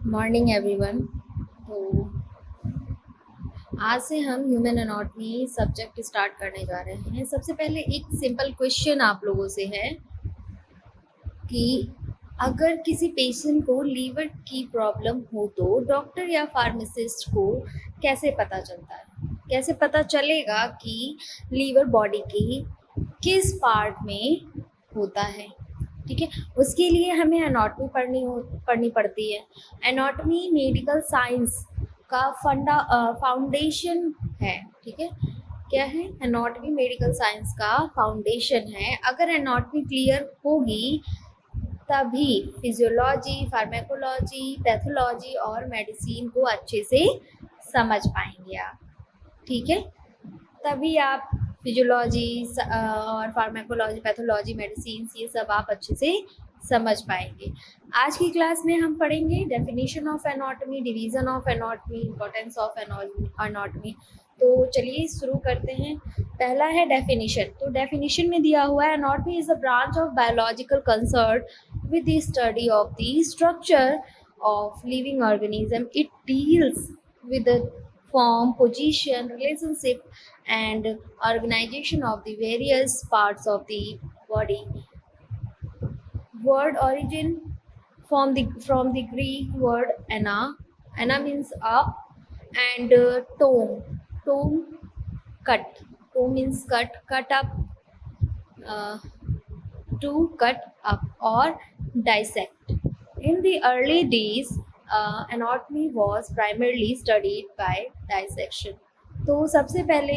Morning everyone. तो आज से हम ह्यूमन एनाटॉमी सब्जेक्ट स्टार्ट करने जा रहे हैं। सबसे पहले एक सिंपल क्वेश्चन आप लोगों से है कि अगर किसी पेशेंट को लीवर की प्रॉब्लम हो तो डॉक्टर या फार्मासिस्ट को कैसे पता चलता है, कैसे पता चलेगा कि लीवर बॉडी की किस पार्ट में होता है। ठीक है, उसके लिए हमें एनाटॉमी पढ़नी पड़ती है। एनाटॉमी मेडिकल साइंस का फाउंडेशन है। ठीक है, क्या है? एनाटॉमी मेडिकल साइंस का फाउंडेशन है। अगर एनाटॉमी क्लियर होगी तभी फिजियोलॉजी, फार्माकोलॉजी, पैथोलॉजी और मेडिसिन को अच्छे से समझ पाएंगे आप। ठीक है, तभी आप फिजियोलॉजी और फार्माकोलॉजी, पैथोलॉजी, मेडिसिन ये सब आप अच्छे से समझ पाएंगे। आज की क्लास में हम पढ़ेंगे definition of anatomy, division of anatomy, importance of anatomy. तो चलिए शुरू करते हैं। पहला है डेफिनेशन। तो डेफिनेशन में दिया हुआ है anatomy is a branch of biological concern with the study of the structure of living organism. It deals with the form, position, relationship and organization of the various parts of the body. Word origin from the Greek word ana. Ana means up, and tome. Tome, cut. Tome means cut up, uh, to cut up or dissect. In the early days, anatomy was primarily studied by dissection. तो सबसे पहले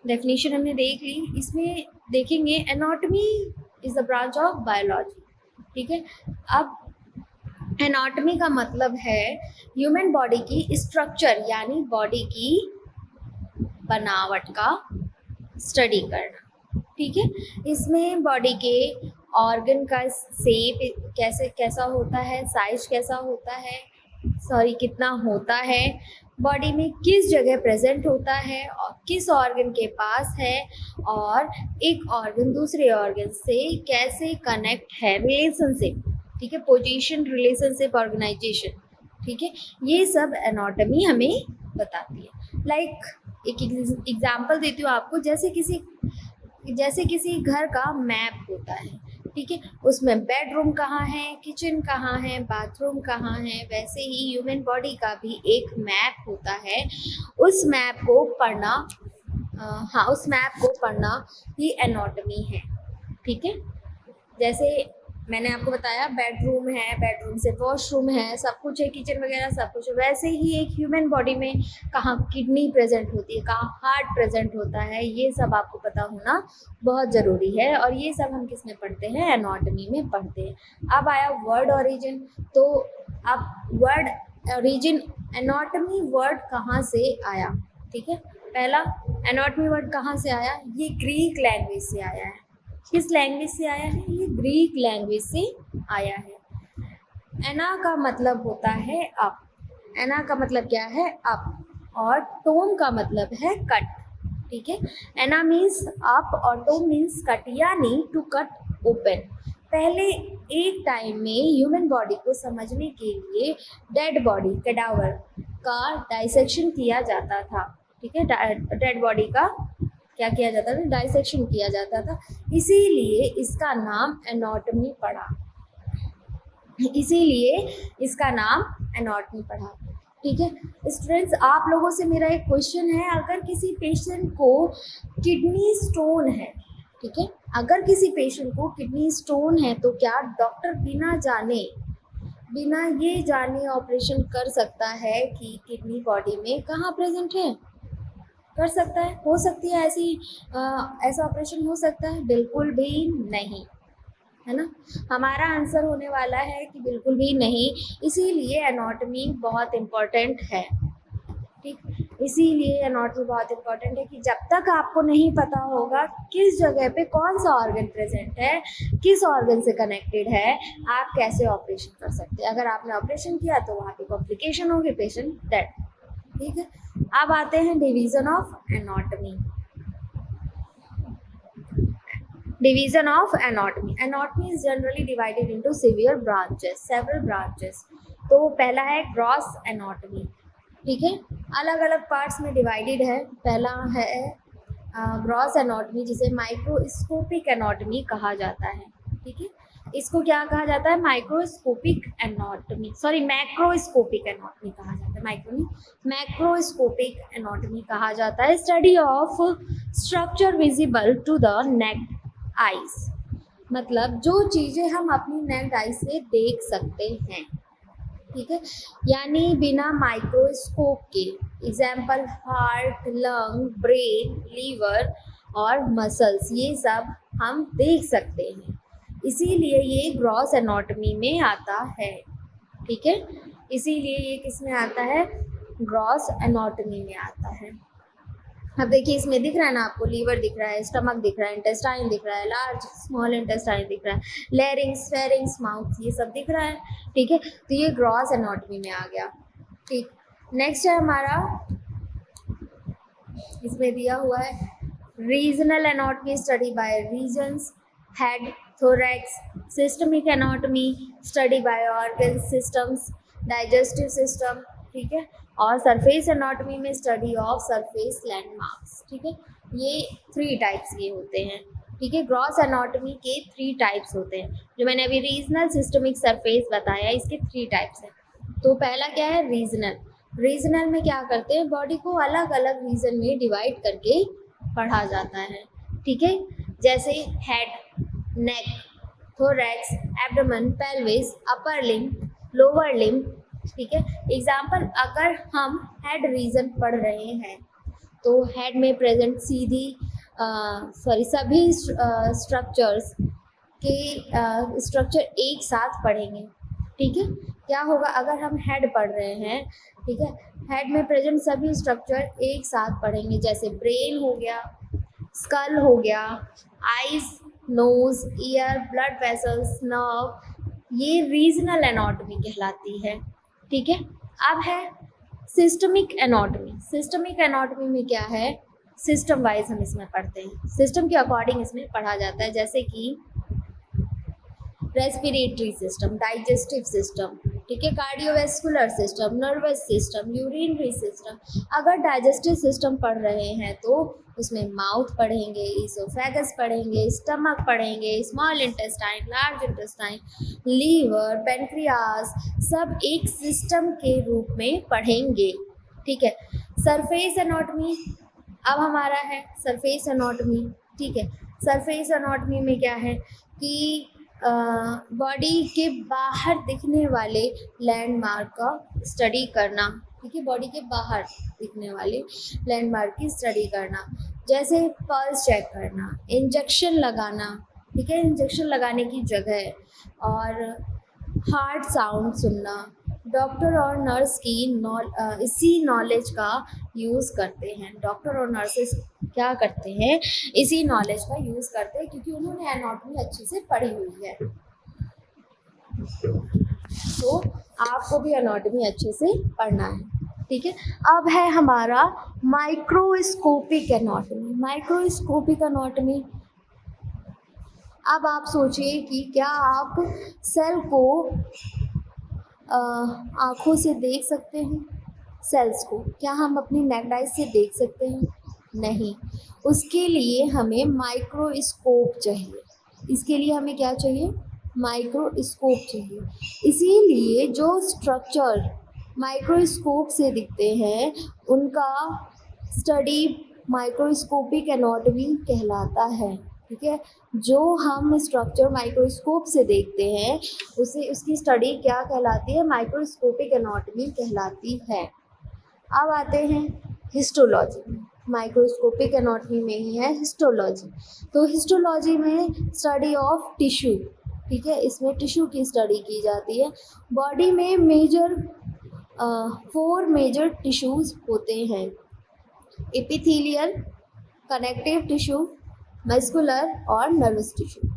definition हमने देख ली। इसमें देखेंगे anatomy is the branch of biology. ठीक है, अब एनाटॉमी का मतलब है ह्यूमन बॉडी की स्ट्रक्चर यानी बॉडी की बनावट का स्टडी करना। ठीक है, इसमें बॉडी के ऑर्गन का शेप कैसा होता है, साइज कैसा होता है, कितना होता है, बॉडी में किस जगह प्रेजेंट होता है और किस ऑर्गन के पास है, और एक ऑर्गन दूसरे ऑर्गन से कैसे कनेक्ट है, रिलेशनशिप। ठीक है, पोजीशन, रिलेशनशिप, ऑर्गेनाइजेशन। ठीक है, ये सब एनाटॉमी हमें बताती है। एक एग्जाम्पल देती हूँ आपको। जैसे किसी घर का मैप होता है। ठीक है, उसमें बेडरूम कहाँ है, किचन कहाँ है, बाथरूम कहाँ है, वैसे ही ह्यूमन बॉडी का भी एक मैप होता है। उस मैप को पढ़ना उस मैप को पढ़ना ही एनाटॉमी है। ठीक है, जैसे मैंने आपको बताया बेडरूम है, बेडरूम से वॉशरूम है, सब कुछ है, किचन वगैरह सब कुछ है। वैसे ही एक ह्यूमन बॉडी में कहाँ किडनी प्रेजेंट होती है, कहाँ हार्ट प्रेजेंट होता है, ये सब आपको पता होना बहुत ज़रूरी है। और ये सब हम किस में पढ़ते हैं? एनाटॉमी में पढ़ते हैं। अब आया वर्ड ओरिजिन। तो अब वर्ड ओरिजिन, एनाटॉमी वर्ड कहाँ से आया? ठीक है, पहला एनाटॉमी वर्ड कहाँ से आया? ये ग्रीक लैंग्वेज से आया है। किस लैंग्वेज से आया है? ये ग्रीक लैंग्वेज से आया है। एना का मतलब होता है अप। एना का मतलब क्या है? अप। और टोम का मतलब है कट। ठीक है, एना मीन्स अप और टोम मीन्स कट, यानी टू कट ओपन। पहले एक टाइम में ह्यूमन बॉडी को समझने के लिए डेड बॉडी, कैडावर का डाइसेक्शन किया जाता था। ठीक है, डेड बॉडी का क्या किया जाता था? डाइसेक्शन किया जाता था। इसीलिए इसका नाम एनाटॉमी पड़ा। ठीक है स्टूडेंट्स, आप लोगों से मेरा एक क्वेश्चन है। अगर किसी पेशेंट को किडनी स्टोन है, ठीक है, अगर किसी पेशेंट को किडनी स्टोन है तो क्या डॉक्टर बिना ये जाने ऑपरेशन कर सकता है कि किडनी बॉडी में कहाँ प्रेजेंट है? कर सकता है? हो सकती है ऐसा ऑपरेशन हो सकता है? बिल्कुल भी नहीं, है ना। हमारा आंसर होने वाला है कि बिल्कुल भी नहीं। इसीलिए एनाटॉमी बहुत इम्पोर्टेंट है। ठीक, इसीलिए एनाटॉमी बहुत इम्पोर्टेंट है कि जब तक आपको नहीं पता होगा किस जगह पे कौन सा ऑर्गन प्रेजेंट है, किस ऑर्गन से कनेक्टेड है, आप कैसे ऑपरेशन कर सकते हैं। अगर आपने ऑपरेशन किया तो वहाँ पे कॉम्प्लिकेशन होगी, पेशेंट डेड। ठीक है, अब आते हैं division of anatomy. Anatomy is generally divided into several branches. तो पहला है ग्रॉस एनाटॉमी, ठीक है, अलग अलग पार्ट्स में डिवाइडेड है। पहला है ग्रॉस एनाटॉमी, जिसे माइक्रोस्कोपिक एनाटॉमी कहा जाता है, ठीक है। इसको क्या कहा जाता है? Microscopic anatomy, sorry macroscopic anatomy कहा जाता है, मैक्रोस्कोपिक एनाटॉमी कहा जाता है। Study of structure visible to the naked eyes, मतलब जो चीज़ें हम अपनी नेक्ड आई से देख सकते हैं, ठीक है, यानी बिना माइक्रोस्कोप के। Example heart, lung, brain, liver और मसल्स, ये सब हम देख सकते हैं, इसीलिए ये ग्रॉस एनाटॉमी में आता है, ठीक है। इसीलिए ये किस में आता है? ग्रॉस एनाटॉमी में आता है। अब देखिए इसमें दिख रहा है ना आपको, लीवर दिख रहा है, स्टमक दिख रहा है, इंटेस्टाइन दिख रहा है, लार्ज स्मॉल इंटेस्टाइन दिख रहा है, लैरिंग्स, फेरिंग्स, माउथ, ये सब दिख रहा है, ठीक है। तो ये ग्रॉस एनाटॉमी में आ गया, ठीक। नेक्स्ट है हमारा, इसमें दिया हुआ है regional anatomy, study by regions, head, thorax, systemic anatomy, study by organ systems, digestive system, ठीक है, और सरफेस एनाटॉमी में स्टडी ऑफ सरफेस लैंडमार्क्स, ठीक है। ये 3 टाइप्स के होते हैं, ठीक है। ग्रॉस एनाटॉमी के 3 टाइप्स होते हैं, जो मैंने अभी रीजनल, सिस्टमिक, सरफेस बताया, इसके 3 टाइप्स हैं। तो पहला क्या है? रीजनल। रीजनल में क्या करते हैं? बॉडी को अलग अलग रीजन में डिवाइड करके पढ़ा जाता है, ठीक है। जैसे head, neck, thorax, abdomen, pelvis, upper limb, lower limb, ठीक है। एग्जाम्पल, अगर हम हेड रीजन पढ़ रहे हैं तो हेड में प्रेजेंट सभी स्ट्रक्चर्स के स्ट्रक्चर एक साथ पढ़ेंगे, ठीक है। क्या होगा अगर हम हेड पढ़ रहे हैं, ठीक है, हेड में प्रेजेंट सभी स्ट्रक्चर एक साथ पढ़ेंगे, जैसे ब्रेन हो गया, स्कल हो गया, eyes, nose, ear, blood vessels, nerve, ये रीजनल एनाटॉमी कहलाती है, ठीक है। अब है सिस्टमिक एनाटॉमी। सिस्टमिक एनाटॉमी में क्या है? सिस्टम वाइज हम इसमें पढ़ते हैं, सिस्टम के अकॉर्डिंग इसमें पढ़ा जाता है, जैसे कि रेस्पिरेटरी सिस्टम, डाइजेस्टिव सिस्टम, ठीक है, cardiovascular system, nervous system, urinary system. अगर डाइजेस्टिव सिस्टम पढ़ रहे हैं तो उसमें माउथ पढ़ेंगे, इसोफेगस पढ़ेंगे, स्टमक पढ़ेंगे, small intestine, large intestine, liver, pancreas, सब एक सिस्टम के रूप में पढ़ेंगे, ठीक है। सरफेस एनाटॉमी अब हमारा है सरफेस एनाटॉमी, ठीक है। सरफेस एनाटॉमी में क्या है कि बॉडी के बाहर दिखने वाले लैंडमार्क का स्टडी करना, ठीक है, बॉडी के बाहर दिखने वाले लैंडमार्क की स्टडी करना, जैसे पल्स चेक करना, इंजेक्शन लगाना, ठीक है, इंजेक्शन लगाने की जगह, और हार्ट साउंड सुनना। डॉक्टर और नर्स की इसी नॉलेज का यूज़ करते हैं, डॉक्टर और नर्सेस क्या करते हैं? इसी नॉलेज का यूज़ करते हैं, क्योंकि उन्होंने एनाटॉमी अच्छे से पढ़ी हुई है। तो आपको भी एनाटॉमी अच्छे से पढ़ना है, ठीक है। अब है हमारा माइक्रोस्कोपिक एनाटॉमी। माइक्रोस्कोपिक एनाटॉमी, अब आप सोचिए कि क्या आप सेल को आँखों से देख सकते हैं? सेल्स को क्या हम अपनी नेक्ड आई से देख सकते हैं? नहीं, उसके लिए हमें माइक्रोस्कोप चाहिए। इसके लिए हमें क्या चाहिए? माइक्रोस्कोप चाहिए। इसीलिए जो स्ट्रक्चर माइक्रोस्कोप से दिखते हैं उनका स्टडी माइक्रोस्कोपिक एनाटॉमी कहलाता है, ठीक है। जो हम स्ट्रक्चर माइक्रोस्कोप से देखते हैं उसे उसकी स्टडी क्या कहलाती है? माइक्रोस्कोपिक एनाटॉमी कहलाती है। अब आते हैं हिस्टोलॉजी में। माइक्रोस्कोपिक एनाटॉमी में ही है हिस्टोलॉजी। तो हिस्टोलॉजी में स्टडी ऑफ टिश्यू, ठीक है, इसमें टिश्यू की स्टडी की जाती है। बॉडी में 4 मेजर टिश्यूज़ होते हैं, एपिथेलियल, कनेक्टिव टिश्यू, मस्कुलर और नर्वस टिश्यू।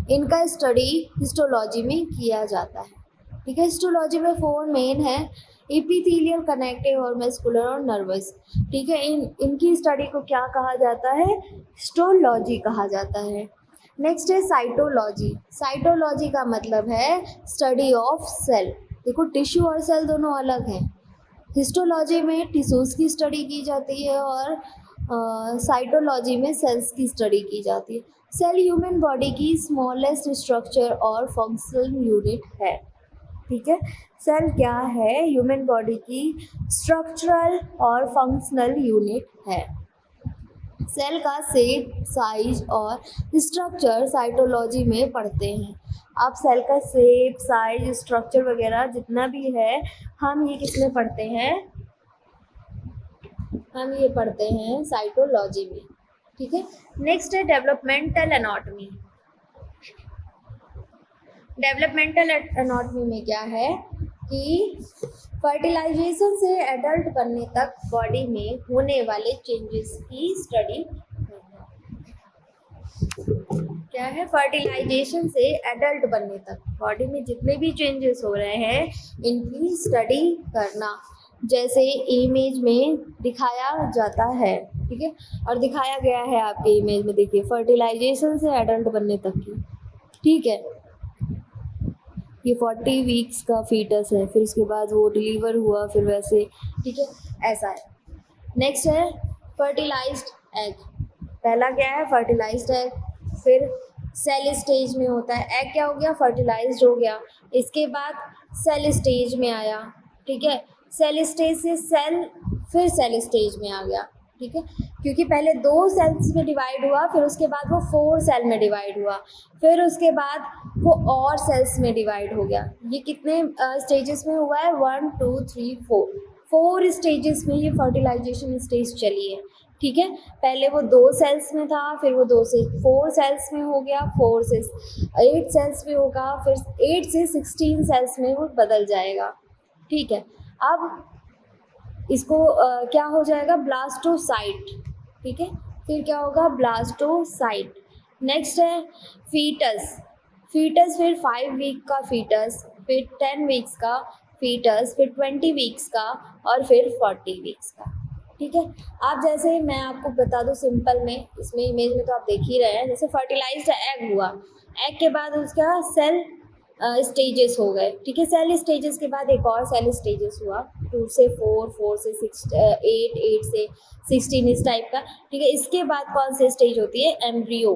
इनका स्टडी हिस्टोलॉजी में किया जाता है, ठीक है। हिस्टोलॉजी में 4 मेन है, एपिथेलियल, कनेक्टिव और मस्कुलर और नर्वस, ठीक है। इनकी स्टडी को क्या कहा जाता है? हिस्टोलॉजी कहा जाता है। नेक्स्ट है साइटोलॉजी। साइटोलॉजी का मतलब है स्टडी ऑफ सेल, देखो टिश्यू और सेल दोनों अलग हैं। हिस्टोलॉजी में टिश्यूज़ की स्टडी की जाती है और साइटोलॉजी में सेल्स की स्टडी की जाती है। सेल ह्यूमन बॉडी की स्मॉलेस्ट स्ट्रक्चर और फंक्शनल यूनिट है। ठीक है, सेल क्या है? ह्यूमन बॉडी की स्ट्रक्चरल और फंक्शनल यूनिट है। सेल का शेप, साइज और स्ट्रक्चर साइटोलॉजी में पढ़ते हैं। आप सेल का शेप, साइज, स्ट्रक्चर वगैरह जितना भी है, हम ये किस में पढ़ते हैं? हम ये पढ़ते हैं साइटोलॉजी में। ठीक है, नेक्स्ट है डेवलपमेंटल एनाटॉमी। डेवलपमेंटल एनाटॉमी में क्या है कि फर्टिलाइजेशन से एडल्ट बनने तक बॉडी में होने वाले चेंजेस की स्टडी क्या है? फर्टिलाइजेशन से एडल्ट बनने तक बॉडी में जितने भी चेंजेस हो रहे हैं इनकी स्टडी करना, जैसे इमेज में दिखाया जाता है। ठीक है, और दिखाया गया है आपके इमेज में, देखिए फर्टिलाइजेशन से एडल्ट बनने तक की। ठीक है, ये 40 वीक्स का फीटस है, फिर उसके बाद वो डिलीवर हुआ, फिर वैसे। ठीक है, ऐसा है। नेक्स्ट है फर्टिलाइज्ड एग। पहला क्या है? फर्टिलाइज्ड एग, फिर सेल स्टेज में होता है। एग क्या हो गया? फर्टिलाइज्ड हो गया। इसके बाद सेल स्टेज में आया। ठीक है, सेल स्टेज से सेल, फिर सेल स्टेज में आ गया। ठीक है, क्योंकि पहले 2 सेल्स में डिवाइड हुआ, फिर उसके बाद वो 4 सेल में डिवाइड हुआ, फिर उसके बाद वो और सेल्स में डिवाइड हो गया। ये कितने स्टेजेस में हुआ है? 1 2 3 4 स्टेजेस में ये फर्टिलाइजेशन स्टेज चली है। ठीक है, पहले वो 2 सेल्स में था, फिर वो 2 से 4 सेल्स में हो गया, 4 से 8 सेल्स में होगा, फिर 8 से 16 सेल्स में वो बदल जाएगा। ठीक है, अब इसको क्या हो जाएगा? ब्लास्टोसाइट। ठीक है, फिर क्या होगा? ब्लास्टोसाइट। नेक्स्ट है फीटस। फीटस फिर 5 वीक का फीटस, फिर 10 वीक्स का फीटस, फिर 20 वीक्स का, और फिर 40 वीक्स का। ठीक है, आप जैसे मैं आपको बता दूं सिंपल में, इसमें इमेज में तो आप देख ही रहे हैं, जैसे फर्टिलाइज्ड एग हुआ, एग के बाद उसका सेल स्टेजेस हो गए। ठीक है, सेल स्टेजेस के बाद एक और सेल स्टेजेस हुआ, 2 से 4, 4 से 6, 8, 8 से 16, इस टाइप का। ठीक है, इसके बाद कौन सी स्टेज होती है? एम्ब्रियो।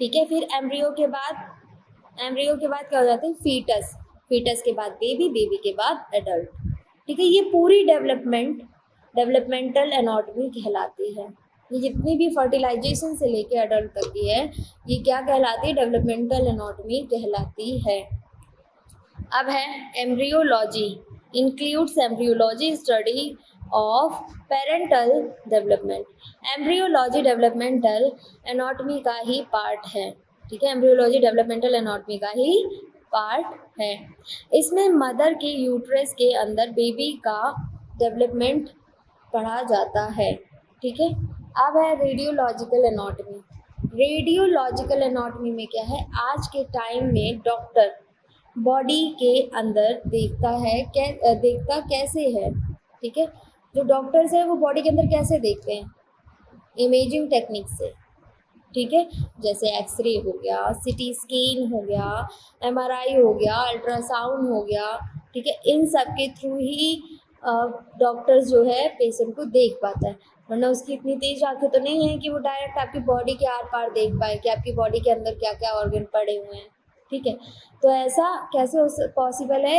ठीक है, फिर एम्ब्रियो के बाद क्या हो जाता है? फीटस। फीटस के बाद बेबी, बेबी के बाद एडल्ट। ठीक है, ये पूरी डेवलपमेंटल एनाटॉमी कहलाती है। ये जितनी भी फर्टिलाइजेशन से लेके एडल्ट तक की है, ये क्या कहलाती है? डेवलपमेंटल एनाटॉमी कहलाती है। अब है embryology. Includes embryology study of parental development. Embryology developmental anatomy का ही पार्ट है। ठीक है, एम्ब्रियोलॉजी डेवलपमेंटल एनाटॉमी का ही पार्ट है। इसमें मदर के यूट्रस के अंदर बेबी का डेवलपमेंट पढ़ा जाता है। ठीक है, अब है रेडियोलॉजिकल एनाटॉमी। रेडियोलॉजिकल एनाटॉमी में क्या है? आज के टाइम में डॉक्टर बॉडी के अंदर देखता कैसे है। ठीक है, जो डॉक्टर्स हैं वो बॉडी के अंदर कैसे देखते हैं? इमेजिंग टेक्निक से। ठीक है, जैसे एक्सरे हो गया, सिटी स्कैन हो गया, एमआरआई हो गया, अल्ट्रासाउंड हो गया। ठीक है, इन सब के थ्रू ही डॉक्टर्स जो है पेशेंट को देख पाता है, वरना उसकी इतनी तेज आंखें तो नहीं है कि वो डायरेक्ट आपकी बॉडी के आर पार देख पाए कि आपकी बॉडी के अंदर क्या क्या ऑर्गन पड़े हुए हैं। ठीक है, तो ऐसा कैसे पॉसिबल है?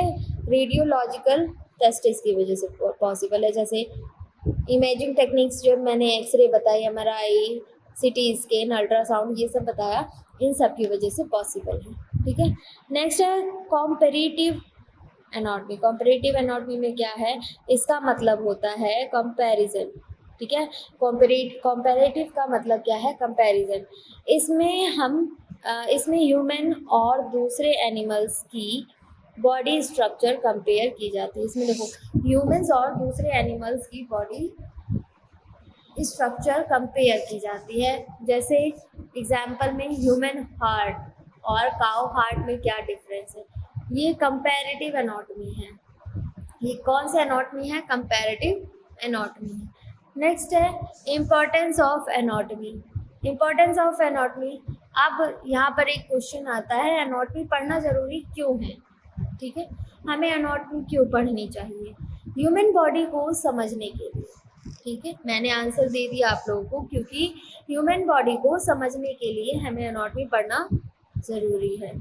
रेडियोलॉजिकल टेस्ट्स की वजह से पॉसिबल है। जैसे इमेजिंग टेक्निक्स जो मैंने एक्सरे बताई, एमआरआई, सिटी स्कैन, अल्ट्रासाउंड, ये सब बताया, इन सब की वजह से पॉसिबल है। ठीक है, नेक्स्ट है कॉम्पेरेटिव एनाटॉमी। कॉम्पेरेटिव एनाटॉमी में क्या है? इसका मतलब होता है कंपैरिजन। ठीक है, कॉम्पेरेटिव का मतलब क्या है? कंपैरिजन। इसमें ह्यूमन और दूसरे एनिमल्स की बॉडी स्ट्रक्चर कंपेयर की जाती है। इसमें देखो ह्यूमंस और दूसरे एनिमल्स की बॉडी स्ट्रक्चर कंपेयर की जाती है। जैसे एग्जाम्पल में ह्यूमन हार्ट और काउ हार्ट में क्या डिफरेंस है? ये कंपैरेटिव एनाटॉमी है। ये कौन सा एनाटॉमी है? कंपैरेटिव एनाटॉमी है। नेक्स्ट है importance of anatomy. Importance of anatomy, अब यहाँ पर एक क्वेश्चन आता है, एनाटॉमी पढ़ना ज़रूरी क्यों है? ठीक है, हमें एनाटॉमी क्यों पढ़नी चाहिए? ह्यूमन बॉडी को समझने के लिए। ठीक है, मैंने आंसर दे दिया आप लोगों को, क्योंकि ह्यूमन बॉडी को समझने के लिए हमें एनाटॉमी पढ़ना ज़रूरी है,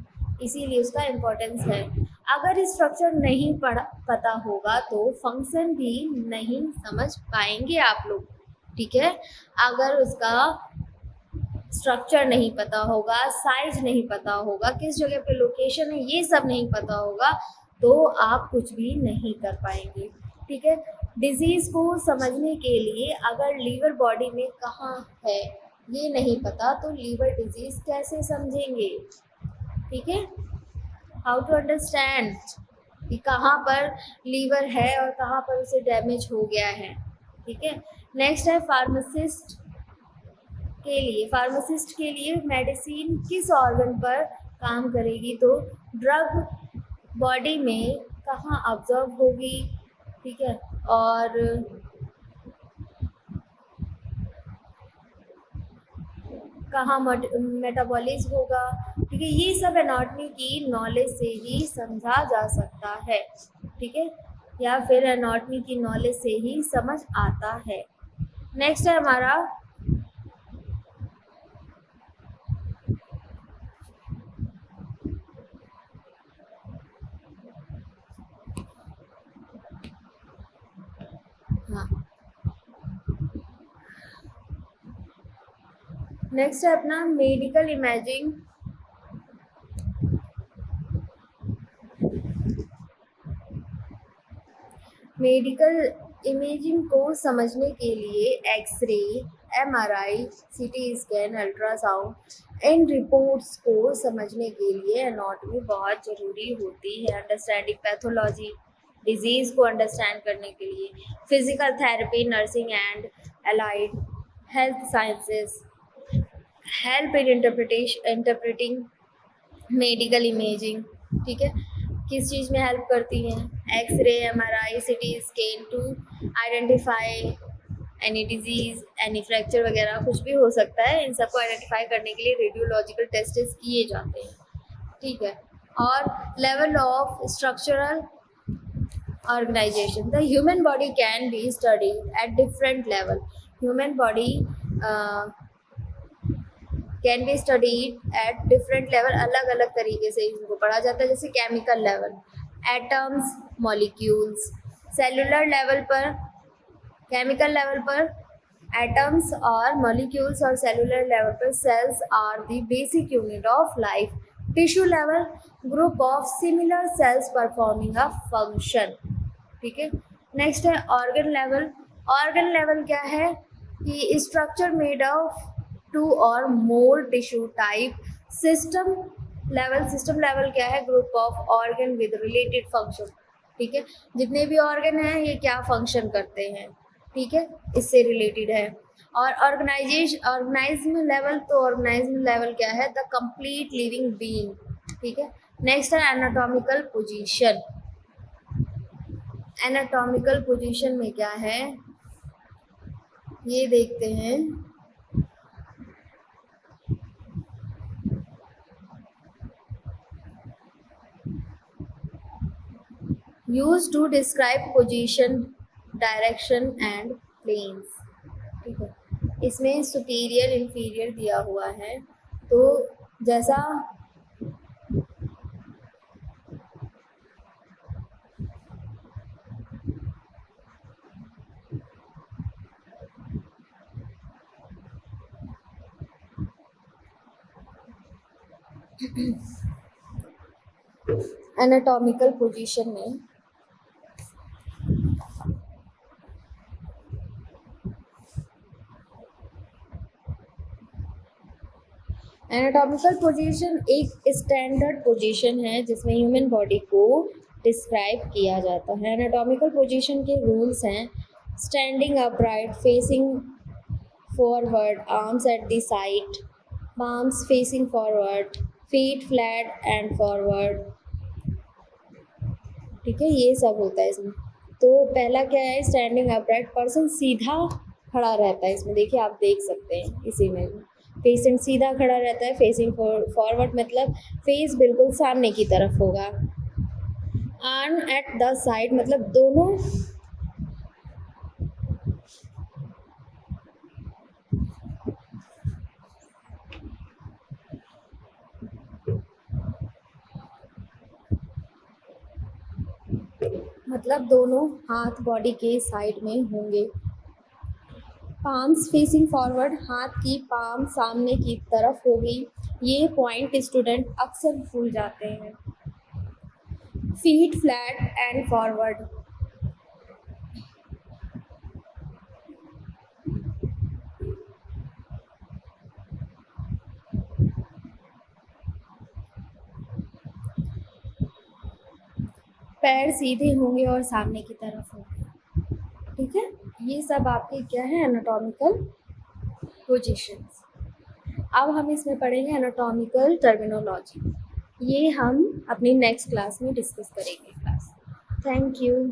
इसीलिए उसका इम्पोर्टेंस है। अगर स्ट्रक्चर नहीं पता होगा तो फंक्शन भी नहीं समझ पाएंगे आप लोग। ठीक है, अगर उसका स्ट्रक्चर नहीं पता होगा, साइज नहीं पता होगा, किस जगह पे लोकेशन है, ये सब नहीं पता होगा, तो आप कुछ भी नहीं कर पाएंगे। ठीक है, डिजीज़ को समझने के लिए अगर लीवर बॉडी में कहाँ है ये नहीं पता तो लीवर डिजीज़ कैसे समझेंगे? ठीक है, हाउ टू अंडरस्टैंड कि कहाँ पर लीवर है और कहाँ पर उसे डैमेज हो गया है। ठीक है, नेक्स्ट है फार्मासिस्ट के लिए मेडिसिन किस ऑर्गन पर काम करेगी? तो ड्रग बॉडी में कहाँ ऑब्जर्व होगी? ठीक है, और कहाँ मेटाबॉलिज्म होगा? ठीक है, ये सब एनाटॉमी की नॉलेज से ही समझा जा सकता है। ठीक है, या फिर एनाटॉमी की नॉलेज से ही समझ आता है। नेक्स्ट है हमारा नेक्स्ट है अपना मेडिकल इमेजिंग। मेडिकल इमेजिंग को समझने के लिए X-ray, MRI, CT scan, ultrasound इन रिपोर्ट्स को समझने के लिए एनाटॉमी बहुत ज़रूरी होती है। अंडरस्टैंडिंग पैथोलॉजी, डिजीज़ को अंडरस्टैंड करने के लिए physical therapy, nursing and allied health sciences help in interpreting medical imaging. ठीक है, किस चीज़ में हेल्प करती हैं? X-ray, MRI, CT scan to identify any disease, any fracture वगैरह कुछ भी हो सकता है। इन सबको आइडेंटिफाई करने के लिए रेडियोलॉजिकल टेस्ट किए जाते हैं। ठीक है, और level of structural organisation, the human body can be studied at different level. Human body can be studied at different level, अलग अलग तरीके से इनको पढ़ा जाता है। जैसे chemical level, atoms, molecules. Cellular level पर, केमिकल लेवल पर एटम्स और मॉलिक्यूल्स, और सेलुलर लेवल पर cells are the basic unit of life. Tissue level, group of similar cells performing a function. ठीक है, नेक्स्ट है ऑर्गन लेवल। ऑर्गन लेवल क्या है? कि स्ट्रक्चर मेड ऑफ 2 और मोर टिश्यू टाइप। सिस्टम लेवल क्या है? Group of organ with related function. ठीक है, जितने भी ऑर्गन हैं ये क्या फंक्शन करते हैं, ठीक है, इससे रिलेटेड है। और ऑर्गेनाइज्म लेवल, तो ऑर्गेनाइज्म लेवल क्या है? The complete living being. ठीक है, नेक्स्ट है एनाटॉमिकल पोजीशन। एनाटॉमिकल पोजीशन में क्या है ये देखते हैं। Use to describe position, direction and planes. ठीक है, इसमें सुपीरियर इंफीरियर दिया हुआ है, तो जैसा एनाटॉमिकल पोजीशन में एनाटॉमिकल पोजीशन एक स्टैंडर्ड पोजीशन है जिसमें ह्यूमन बॉडी को डिस्क्राइब किया जाता है। एनाटॉमिकल पोजीशन के रूल्स हैं: standing upright, facing forward, arms at the side, palms facing forward, feet flat and forward. ठीक है, ये सब होता है इसमें। तो पहला क्या है? स्टैंडिंग अपराइट, पर्सन सीधा खड़ा रहता है। इसमें देखिए, आप देख सकते हैं इस इमेज में पेशेंट सीधा खड़ा रहता है। फेसिंग फॉरवर्ड मतलब फेस बिल्कुल सामने की तरफ होगा। आर्म एट द साइड मतलब दोनों मतलब दोनों हाथ बॉडी के साइड में होंगे। पाम्स फेसिंग फॉरवर्ड हाथ की पाम सामने की तरफ होगी। ये पॉइंट स्टूडेंट अक्सर भूल जाते हैं। फीट फ्लैट एंड फॉरवर्ड पैर सीधे होंगे और सामने की तरफ होंगे। ठीक है, ये सब आपके क्या है एनाटॉमिकल पोजीशंस। अब हम इसमें पढ़ेंगे एनाटॉमिकल टर्मिनोलॉजी। ये हम अपनी नेक्स्ट क्लास में डिस्कस करेंगे क्लास। Thank you.